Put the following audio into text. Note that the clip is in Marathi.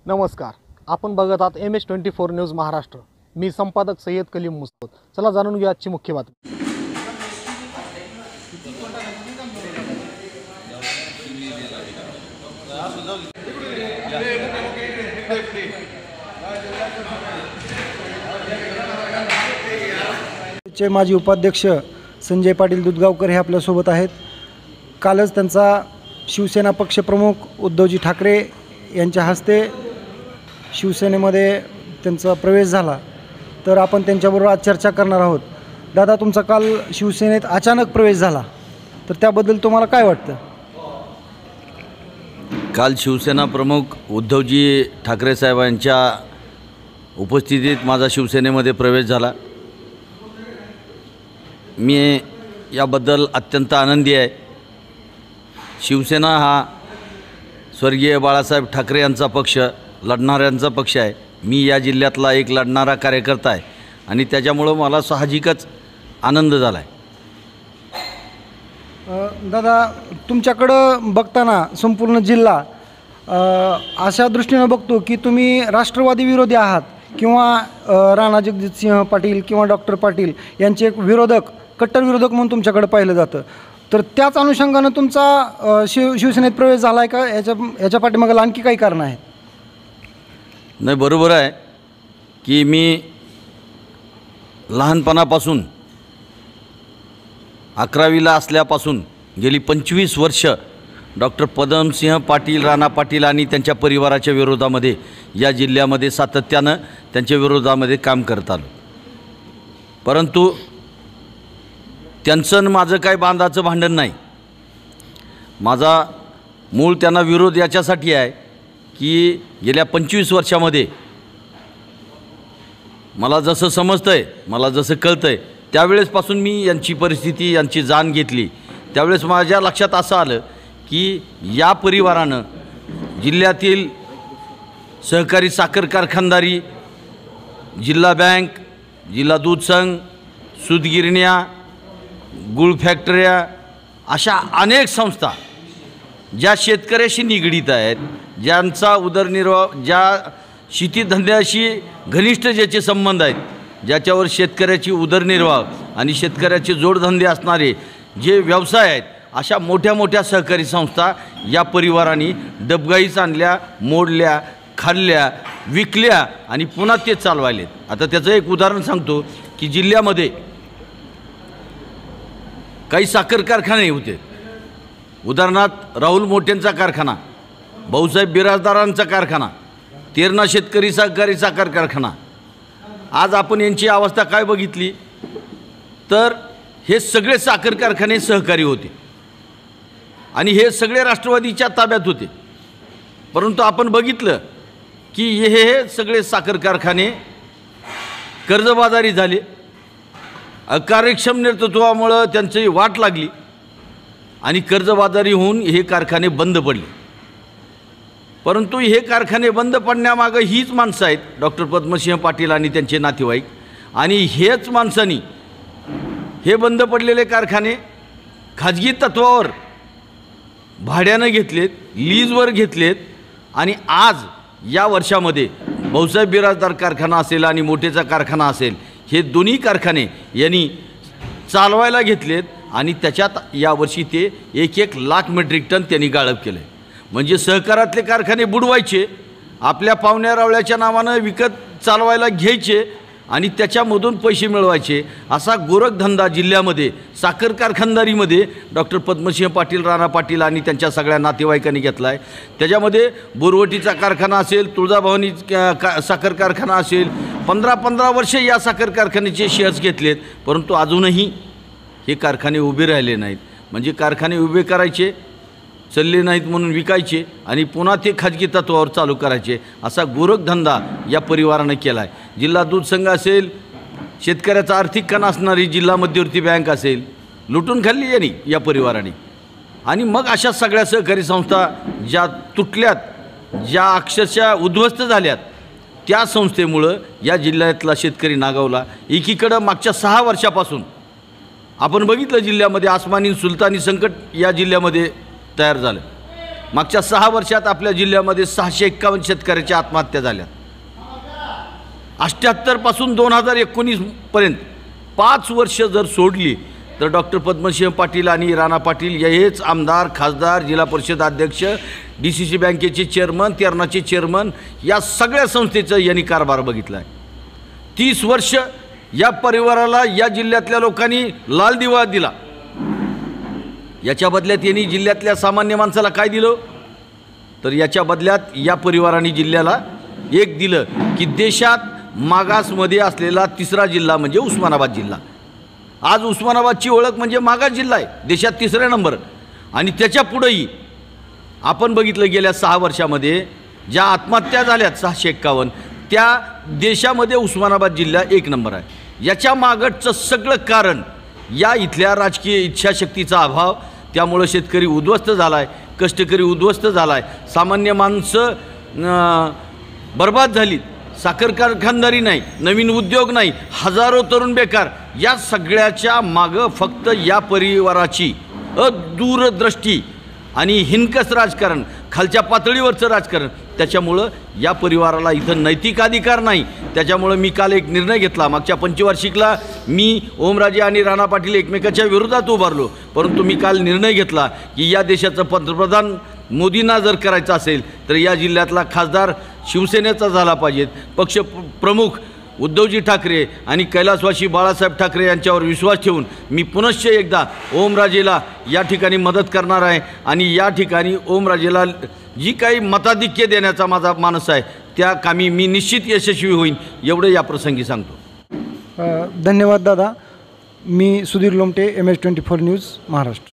नमस्कार, आपण बघत आहात MS24 न्यूज महाराष्ट्र। मी संपादक सय्यद कलीम मुस्तफा। चला जाणून घेऊया आजची मुख्य बातमी। चे माजी उपाध्यक्ष संजय पाटील दुधगावकर हे आपल्यासोबत आहेत। कालच त्यांचा शिवसेना पक्षप्रमुख उद्धवजी ठाकरे यांच्या हस्ते शिवसेनेमध्ये त्यांचा प्रवेश झाला, तर आपण त्यांच्याबरोबर आज चर्चा करणार आहोत। दादा, तुमचा काल शिवसेनेत अचानक प्रवेश झाला, तर त्याबद्दल तुम्हाला काय वाटतं? काल शिवसेना प्रमुख उद्धवजी ठाकरे साहेबांच्या उपस्थितीत माझा शिवसेनेमध्ये प्रवेश झाला। मी याबद्दल अत्यंत आनंदी आहे। शिवसेना हा स्वर्गीय बाळासाहेब ठाकरे यांचा पक्ष, लढणाऱ्यांचा पक्ष आहे। मी या जिल्ह्यातला एक लढणारा कार्यकर्ता आहे आणि त्याच्यामुळं मला साहजिकच आनंद झाला आहे। दादा, तुमच्याकडं बघताना संपूर्ण जिल्हा अशा दृष्टीने बघतो की तुम्ही राष्ट्रवादी विरोधी आहात किंवा राणा जगजितसिंह पाटील किंवा डॉक्टर पाटील यांचे एक विरोधक, कट्टर विरोधक म्हणून तुमच्याकडे पाहिलं जातं। तर त्याच अनुषंगानं तुमचा शिवसेनेत प्रवेश झाला आहे का? याच्या पाठीमागे आणखी काही कारण आहेत? नाही, बरोबर आहे की मी लहानपणापासून 11वीला असल्यापासून गेली 25 वर्ष डॉक्टर पदमसिंह पाटील, राणा पाटील आणि त्यांच्या परिवाराच्या विरोधामध्ये या जिल्ह्यामध्ये सातत्यानं त्यांच्या विरोधामध्ये काम करत आलो। परंतु त्यांचं माझं काय बांधाचं भांडण नाही। माझा मूळ त्यांना विरोध याच्यासाठी आहे की गेल्या 25 वर्षामध्ये मला जसं समजतंय, मला जसं कळतंय, त्यावेळेसपासून मी यांची परिस्थिती, यांची जाण घेतली। त्यावेळेस माझ्या लक्षात असं आलं की या परिवारानं जिल्ह्यातील सहकारी साखर कारखानदारी, जिल्हा बँक, जिल्हा दूध संघ, सूतगिरण्या, गुळ फॅक्टऱ्या, अशा अनेक संस्था ज्या शेतकऱ्याशी निगडीत आहेत, ज्यांचा उदरनिर्वाह, ज्या शेतीधंद्याशी घनिष्ठ ज्याचे संबंध आहेत, ज्याच्यावर शेतकऱ्याची उदरनिर्वाह आणि शेतकऱ्याचे जोडधंदे असणारे जे व्यवसाय आहेत, अशा मोठ्या मोठ्या सहकारी संस्था या परिवारांनी डबगाईच आणल्या, मोडल्या, खाल्ल्या, विकल्या आणि पुन्हा ते चालवायलेत। आता त्याचं एक उदाहरण सांगतो की जिल्ह्यामध्ये काही साखर कारखाने होते। उदाहरणार्थ राहुल मोठ्यांचा कारखाना, भाऊसाहेब बिराजदारांचा कारखाना, तेरणा शेतकरी सहकारी साखर कारखाना। आज आपण यांची अवस्था काय बघितली तर हे सगळे साखर कारखाने सहकारी होते आणि हे सगळे राष्ट्रवादीच्या ताब्यात होते। परंतु आपण बघितलं की हे सगळे साखर कारखाने कर्जबाजारी झाले, अकार्यक्षम नेतृत्वामुळे त्यांची वाट लागली आणि कर्जबाजारी होऊन हे कारखाने बंद पडले। परंतु हे कारखाने बंद पडण्यामागं हीच माणसं आहेत, डॉक्टर पद्मसिंह पाटील आणि त्यांचे नातेवाईक, आणि हेच माणसांनी हे बंद पडलेले कारखाने खाजगी तत्वावर भाड्यानं घेतलेत, लीजवर घेतलेत आणि आज या वर्षामध्ये भाऊसाहेब बिराजदार कारखाना असेल आणि मोठेचा कारखाना असेल, हे दोन्ही कारखाने यांनी चालवायला घेतलेत आणि त्याच्यात यावर्षी ते 1-1 लाख मेट्रिक टन त्यांनी गाळप केलं आहे। म्हणजे सहकारातले कारखाने बुडवायचे, आपल्या पाहुण्या रावळ्याच्या नावानं विकत चालवायला घ्यायचे आणि त्याच्यामधून पैसे मिळवायचे, असा गोरखधंदा जिल्ह्यामध्ये साखर कारखानदारीमध्ये डॉक्टर पद्मसिंह पाटील, राणा पाटील आणि त्यांच्या सगळ्या नातेवाईकांनी घेतला आहे। त्याच्यामध्ये बोरवटीचा कारखाना असेल, तुळजाभवानी साखर कारखाना असेल, 15-15 वर्षे या साखर कारखान्याचे शेअर्स घेतलेत, परंतु अजूनही हे कारखाने उभे राहिले नाहीत। म्हणजे कारखाने उभे करायचे, चालले नाहीत म्हणून विकायचे आणि पुन्हा ते खाजगी तत्वावर चालू करायचे, असा गोरखधंदा या परिवारानं केला आहे। जिल्हा दूध संघ असेल, शेतकऱ्याचा आर्थिक कणा असणारी जिल्हा मध्यवर्ती बँक असेल, लुटून खाल्ली यांनी या परिवाराने। आणि मग अशा सगळ्या सहकारी संस्था ज्या तुटल्यात, ज्या अक्षरशः उद्ध्वस्त झाल्यात, त्या संस्थेमुळं या जिल्ह्यातला शेतकरी नागावला। एकीकडं मागच्या 6 वर्षापासून आपण बघितलं जिल्ह्यामध्ये आसमानी सुलतानी संकट या जिल्ह्यामध्ये तयार झालं। मागच्या 6 वर्षात आपल्या जिल्ह्यामध्ये 651 शेतकऱ्याच्या आत्महत्या झाल्या. 78 पासून 2019 पर्यंत 5 वर्ष जर सोडली तर डॉक्टर पद्मसिंह पाटील आणि राणा पाटील हेच आमदार, खासदार, जिल्हा परिषद अध्यक्ष, DCC बँकेचे चेअरमन, तेरणाचे चेअरमन, या सगळ्या संस्थेचं यांनी कारभार बघितला आहे. 30 वर्ष या परिवाराला या जिल्ह्यातल्या लोकांनी लाल दिवा दिला. याच्या बदल्यात यांनी जिल्ह्यातल्या सामान्य माणसाला काय दिलं? तर याच्या बदल्यात या परिवाराने जिल्ह्याला एक दिलं की देशात मागासमध्ये असलेला 3रा जिल्हा म्हणजे उस्मानाबाद जिल्हा. आज उस्मानाबादची ओळख म्हणजे मागास जिल्हा आहे, देशात 3रा नंबर. आणि त्याच्या पुढेही आपण बघितलं गेल्या 6 वर्षामध्ये ज्या आत्महत्या झाल्यात 651, त्या देशामध्ये उस्मानाबाद जिल्हा 1 नंबर आहे. याच्या मागचं सगळं कारण या इथल्या राजकीय इच्छाशक्तीचा अभाव. त्यामुळं शेतकरी उद्ध्वस्त झाला आहे, कष्टकरी उद्ध्वस्त झाला आहे, सामान्य माणसं बर्बाद झाली, साखर कारखानदारी नाही, नवीन उद्योग नाही, हजारो तरुण बेकार. या सगळ्याच्या मागं फक्त या परिवाराची दूरदृष्टी आणि हिणकस राजकारण, खालच्या पातळीवरचं राजकारण. त्याच्यामुळं या परिवाराला इथं नैतिक अधिकार नाही. त्याच्यामुळं मी काल एक निर्णय घेतला. मागच्या पंचवार्षिकला मी ओमराजे आणि राणा पाटील एकमेकाच्या विरोधात उभारलो, परंतु मी काल निर्णय घेतला की या देशाचं पंतप्रधान मोदींना जर करायचं असेल तर या जिल्ह्यातला खासदार शिवसेनेचा झाला पाहिजे. पक्ष प्रमुख उद्धवजी ठाकरे आणि कैलासवासी बाळासाहेब ठाकरे यांच्यावर विश्वास ठेवून मी पुनश्च एकदा ओमराजेला या ठिकाणी मदत करणार आहे. आणि या ठिकाणी ओमराजेला जी काही मताधिक्य देण्याचा माझा मानस आहे त्या कामी मी निश्चित यशस्वी होईन, एवढं या प्रसंगी सांगतो. धन्यवाद दादा. मी सुधीर लोमटे, MS24 न्यूज महाराष्ट्र.